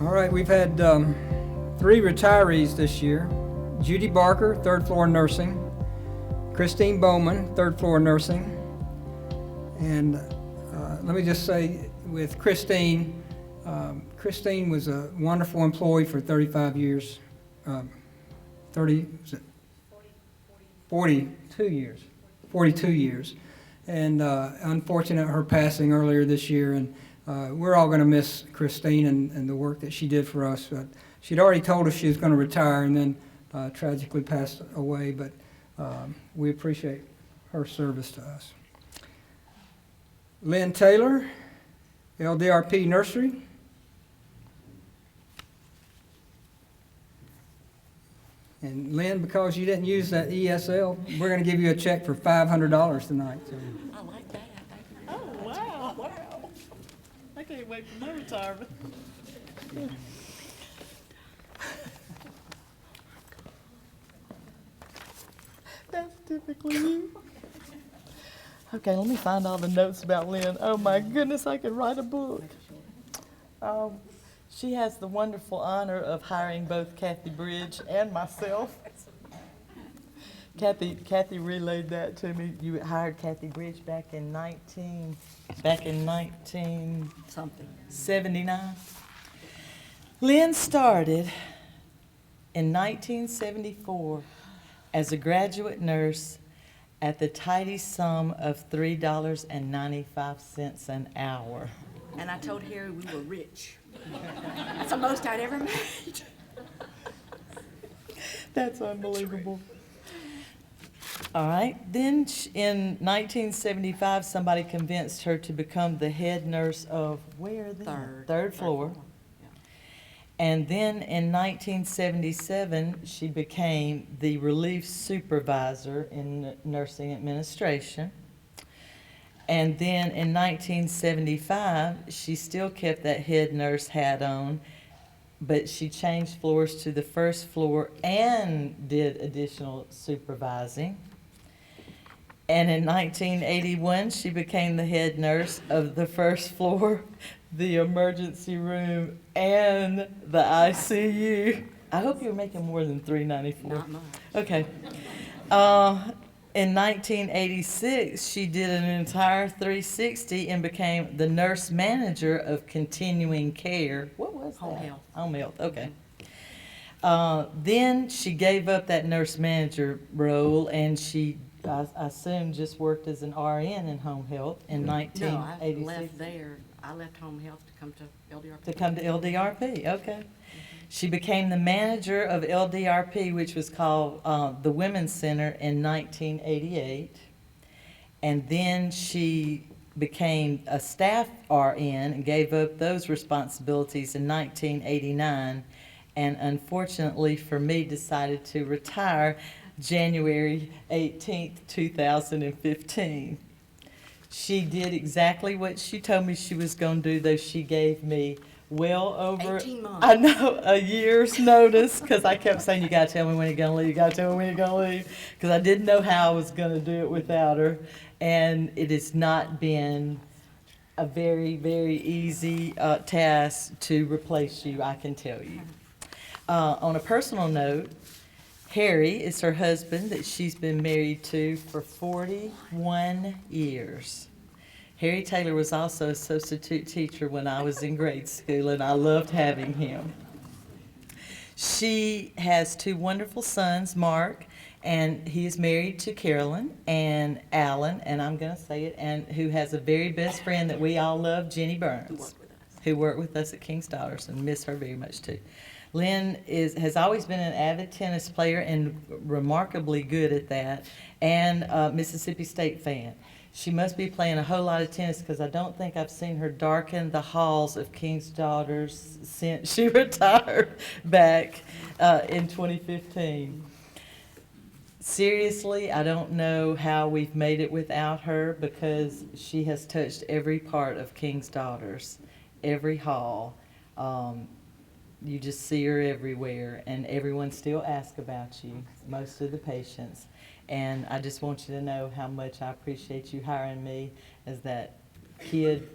All right, we've had 3 retirees this year. Judy Barker, 3rd floor nursing. Christine Bowman, 3rd floor nursing. And let me just say with Christine, Christine was a wonderful employee for 35 years. 42 years. 42 years. And unfortunate her passing earlier this year. And we're all going to miss Christine and the work that she did for us. But she'd already told us she was going to retire and then tragically passed away. But we appreciate her service to us. Lynn Taylor, LDRP Nursery. And Lynn, because you didn't use that ESL, we're going to give you a check for $500 tonight. So. I like that. Oh, wow. Wow. I can't wait for my retirement. That's typically you. Okay, let me find all the notes about Lynn. Oh my goodness, I could write a book. She has the wonderful honor of hiring both Kathy Bridge and myself. Kathy relayed that to me. You hired Kathy Bridge back in 1979. Lynn started in 1974 as a graduate nurse at the tidy sum of $3.95 an hour. And I told Harry we were rich. That's the most I'd ever made. That's unbelievable. All right. Then in 1975, somebody convinced her to become the head nurse of where then? Third floor. Yeah. And then in 1977, she became the relief supervisor in nursing administration. And then in 1975, she still kept that head nurse hat on, but she changed floors to the first floor and did additional supervising. And in 1981, she became the head nurse of the first floor, the emergency room, and the ICU. I hope you're making more than $3.94. Not much. Okay. In 1986, she did an entire 360 and became the nurse manager of continuing care. What was that? Home health. Home health, okay. Then she gave up that nurse manager role and she, I assume, just worked as an RN in home health in 1986. No, I left there. I left home health to come to LDRP. To come to LDRP, okay. She became the manager of LDRP, which was called the Women's Center, in 1988. And then she became a staff RN and gave up those responsibilities in 1989. And unfortunately for me, decided to retire January 18th, 2015. She did exactly what she told me she was going to do, though she gave me well over 18 months. I know, a year's notice, because I kept saying, you got to tell me when you're going to leave, you got to tell me when you're going to leave, because I didn't know how I was going to do it without her. And it has not been a very, very easy task to replace you, I can tell you. On a personal note, Harry is her husband that she's been married to for 41 years. Harry Taylor was also a substitute teacher when I was in grade school, and I loved having him. She has 2 wonderful sons, Mark, and he is married to Carolyn, and Alan, and I'm going to say it, and who has a very best friend that we all love, Jenny Burns, who worked with us at King's Daughters, and miss her very much too. Lynn has always been an avid tennis player and remarkably good at that, and a Mississippi State fan. She must be playing a whole lot of tennis because I don't think I've seen her darken the halls of King's Daughters since she retired back in 2015. Seriously, I don't know how we've made it without her because she has touched every part of King's Daughters, every hall. You just see her everywhere, and everyone still asks about you, most of the patients. And I just want you to know how much I appreciate you hiring me as that kid,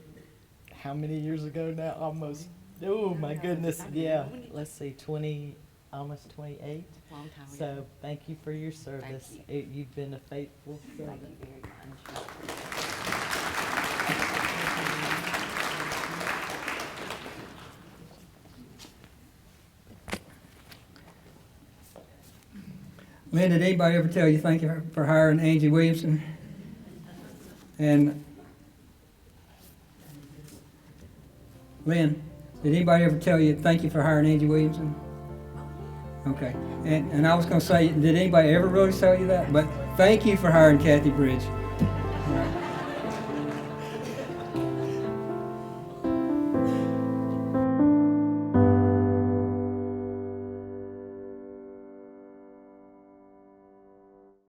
how many years ago now? Almost Oh, my goodness, yeah. Let's see, 20, almost 28. Long time ago. So thank you for your service. You've been a faithful Thank servant. you very much. Lynn, did anybody ever tell you thank you for hiring Angie Williamson? And Lynn, did anybody ever tell you thank you for hiring Angie Williamson? Okay. And I was going to say, did anybody ever really tell you that? But thank you for hiring Kathy Bridge.